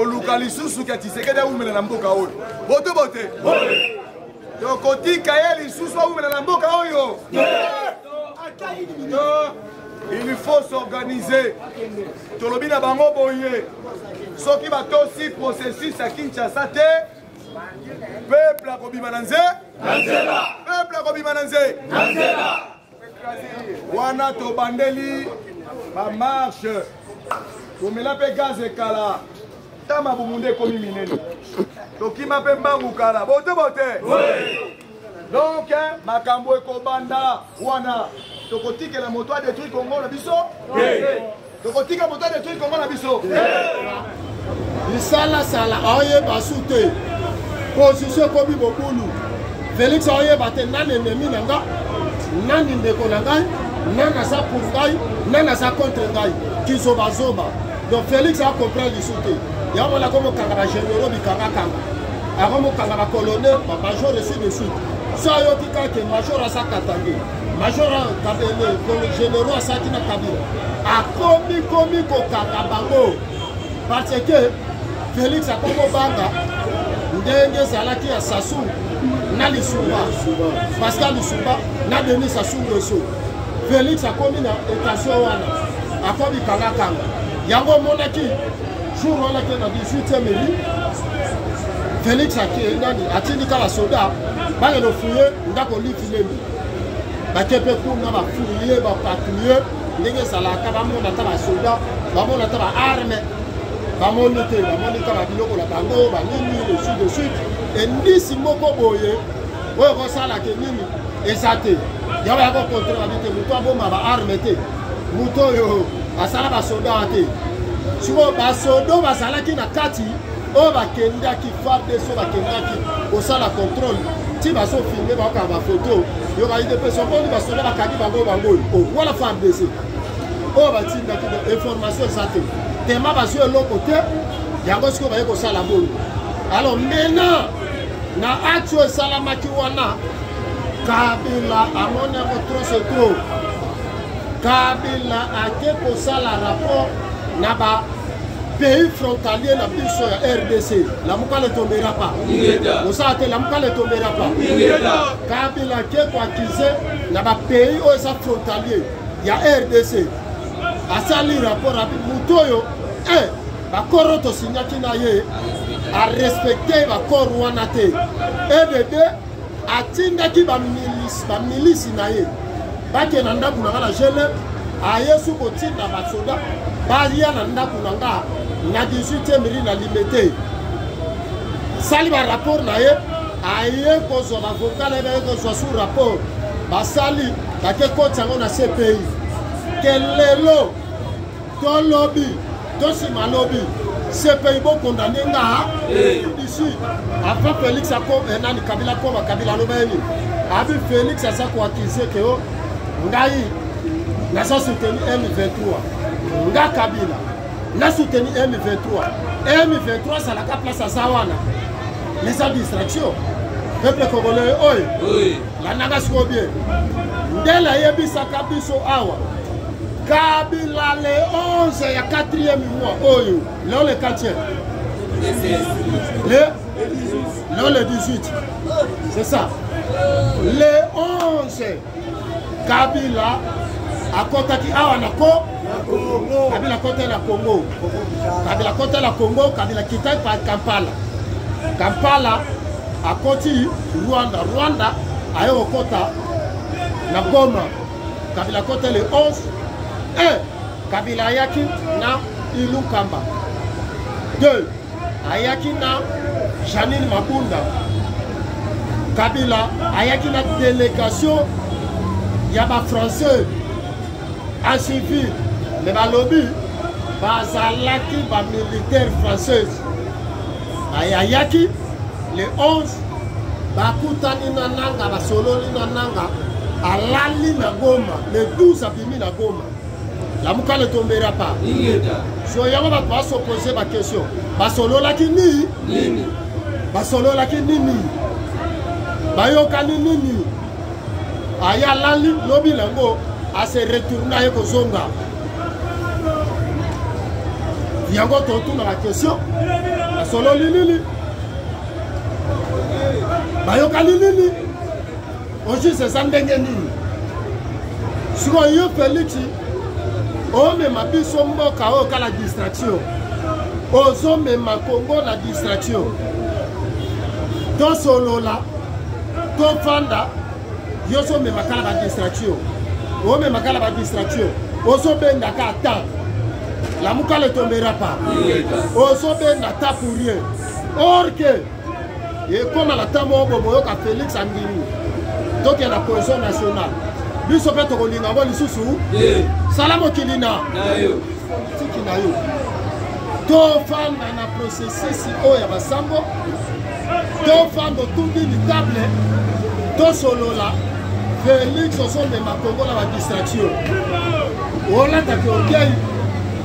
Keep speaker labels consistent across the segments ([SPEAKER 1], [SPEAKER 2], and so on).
[SPEAKER 1] Oluka lisusu ka Tshisekedi umela na mboka oyo. Bote bote. Tokotika ye lisusu umela na mboka oyo. Il faut s'organiser. Tolobi na bango boye. Soki batosi processus à Kinshasa te. Peuple a kobima na nze. Peuple a kobima na nze. Wana to bandeli ba marche. Komela pe gaz ekala. Tama bumunde komi minene. Tokima pe mbangu kala. Bote bote. Donc makambo ekobanda wana tokotika la moto a détruit Congo na biso. Tokotika moto a détruit Congo na biso.
[SPEAKER 2] Isala sala oye basute. Position komi bokulu. Félix oye bate nan ennemi nanga. Nani ndeko nanga. Nana sa pour ngai, nana sa contre ngai. Kizoba zoba. Donc Félix a compris l'isute. Yamo la comme kangara généraux bikanga kanga. Aromo kangara colonel, major dessus dessus. Ça yo tika ke major asa katangi. Major kabele le généraux asa kina kabila. A komi ko kakabango. Parce que Félix a comme banga. Ndenge zalaki ya Sassou na Lisumba. Pascal Lisumba na Denis Sassou Nguesso. Félix a komi na étation wana. A komi kanga kanga. Yango monaki jour wana ke na 18e mili. Félix a qui nani atindika la soda ba le fouiller ndako lifilemi. Ba kepe ku na ba fouiller ba patrouiller ndenge salaka ba mona ta ba soda ba mona ta ba arme ba monite ba monika ba biloko la bango ba nini le sud de suite et ndisi moko boye oyo ko sala ke nini ezate ya ba ko contre ba bite muto aboma ba arme te muto yo asala ba soda te siko ba sodo ba sala ki na kati o ba kenda ki farde so ba kenda ki o sala contrôle ti ba so filmer ba ka ba photo yo ba ide person ko ba soda ba kadi bango o wala farde se o ba ti ndaki de information zate tema ba so lo côté yango siko ba yeko sala bolo alors maintenant na action salama ki wana Kabila amona ko trop c'est trop Kabila a ke ko sala rapport na ba pays frontalier na biso ya RDC la muka ne tombera pas osa te la muka ne tombera pas Kabila ke ko accuser na ba pays o sa frontalier ya RDC asali rapport avec mutoyo ba koroto signaki na ye a respecter ba korwana te EDD atindaki ba milice na ye bake na ndaku na la gele ayesu kotinda ba soda balia na ndaku na nga na 18e mili na limité sali ba rapport na ye aye ko zo ba vocal na ko zo sous rapport basali bake ko tsango na CPI kelelo to lobby to simalobi CPI bo condamné nga ici après Félix a comme nani Kabila ko Kabila no beni abi Félix a ça ko accuser que o ngai na ça soutenir M23 nga Kabila na soutenir M23 ça la ka place à Sawana mais ça distraction peuple congolais oi la naga siko bien ndela yebisa kabiso awa Kabila le 11 ya 4e mois oyo le 4e le 18 c'est ça le 11 Kabila akotaki awa na ko Kabila kote na Congo Kabila kote na Congo Kabila kitai pa Kampala akoti Rwanda ayo kota na Goma Kabila kote le 11 Kabila ayaki na Ilukamba 2 ayaki na Janine Mabunda Kabila ayaki na délégation ya ba français en civil mais ba lobby bazalaki ba militaire française ayaki le 11 bakutani na nanga basololi na nanga alali na Goma le 12 abimi na Goma la muka ne tombera pas so yango ba se poser ba question basololaki nini basololaki nini bayokani nini aya lali lobi lango a se retourner ye kozonga yango to tuna la question basolo linini bayoka linini ojuge eza ndenge nini sikoyo yo Félix omema biso mboka oyo kala distraction ozomema Congo na distraction tosolola tofanda yo ozomema kala ba distraction omema kala ba distraction ozobendaka ata lamuka ne tombera pas ozobenda ta pour rien or que et comme la tamo boyoka Félix Andimi donc il y a la cohésion nationale biso pe to kolinga bo lisusu salamo kilina tikina yo to fanda na processus o ya basambo to fanda tundi ni table to solola Félix osombe makongo la distraction ola ta ke okei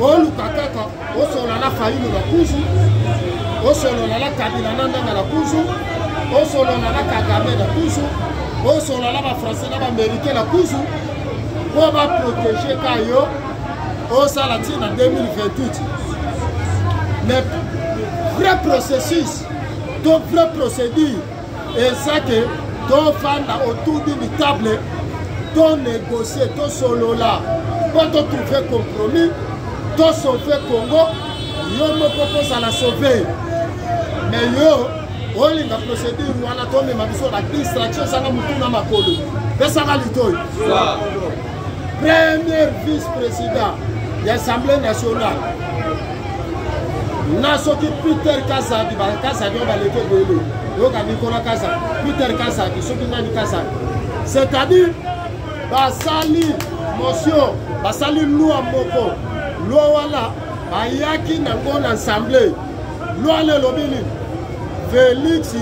[SPEAKER 2] oluka kaka osolola na faino la kuzu osolola la kabila nanda la kuzu osolola na Kagame la kuzu osolola la ba français na ba américain la kuzu pour va protéger kayo au salatina 2028 mais vrai processus to vrai procédure et ça que to fanda autour d'une table to négocier to solola pour to trouver compromis to sauver Congo yo me propose à la sauver mais yo olinga procédure wana to me mabiso la distraction sanga mutuna makolo pesa galitoy premier vice-président de l'Assemblée nationale nasoki Peter Kazadi ba Kazadi on va le délai yo ka Nicolas Kazadi Peter Kazadi soki nani Kazadi c'est-à-dire basali motion basali loi moko loi wala bayaki nango na assemblée loi le lobili Félix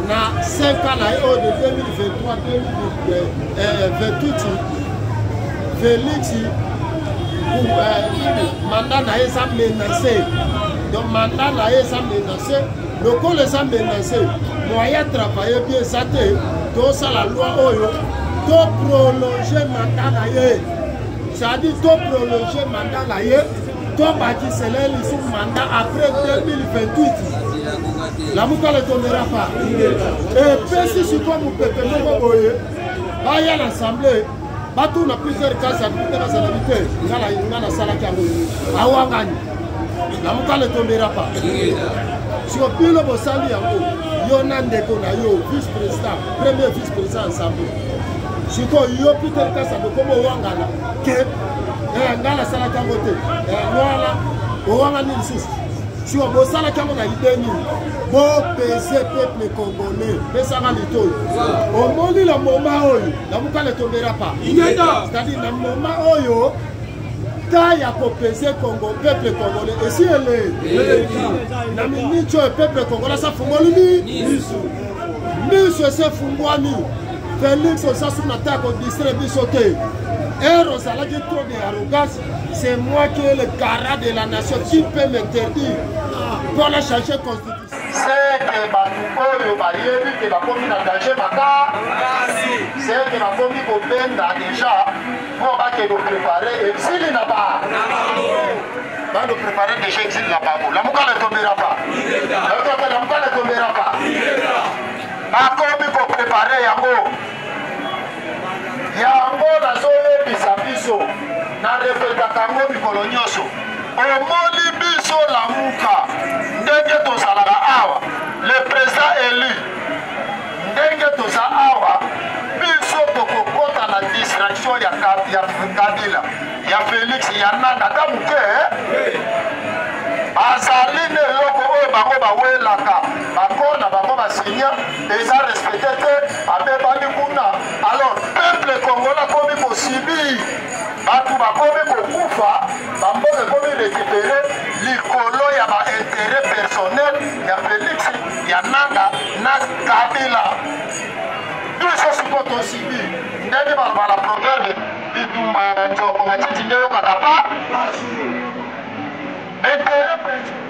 [SPEAKER 2] na 5 ans de 2023 2028 Félix mandat na esa menacé donc mandat na esa menacé le col les a menacé moyen travailler bien ça to ça la loi oyo to prolonger mandat na ye ça dit to prolonger mandat na ye to bâti cela sous mandat après 2028 la mouka ne tombera pas et puis si comme peuple il y a l'assemblée batou na plusieurs cas à plusieurs salariés ngala sala kango awangani la mouka ne tombera pas si on peut le bosali yango yo na ndeko na yo vice-président premier vice-président ensemble si ko yo plusieurs cas à comme wangana que ngala sala kango te wala wangani lisusu si on bosse à la caméra, il bon PC peuple congolais, mais ça va les taux. Au moment où le moment la mouka ne tombera pas. C'est-à-dire le moment où quand il y a pour PC Congo, peuple congolais, et si elle est, la minute peuple congolais, ça fait mon limite. Monsieur c'est Fungwani, Félix ça sous l'attaque au district Bissoté. Et Rosala qui trop d'arrogance, c'est moi qui est le garant de la nation qui peut m'interdire pour la changer constitution. C'est que Batuko Bayebi qui va commis dans danger Maka, c'est que ma famille au Benda déjà pour nous préparer et s'il n'a pas, va nous préparer déjà exil là-bas. La Mouka ne tombera pas. La Mouka ne tombera pas. Ma famille pour préparer Yango. Yango na zoye bisabiso na repeta kango mikolo nyonso omoni biso la muka ndenge tozalaka awa le président élu ndenge toza awa biso tokokota na distraction ya Kabila ya Félix ya nanga ta muke azali ne loko oyo bango bawelaka bakona bango basinya eza respecté te abebani kuna alors peuple congolais komi kosibi batu bakomi kokufa bamboka komi récupéré likolo ya baintérêt personnel ya Félix ya nanga na Kabila biso siko tosibi ndenge balobala proverbe bitumba nzoko matiti nde yokaka pa intérêt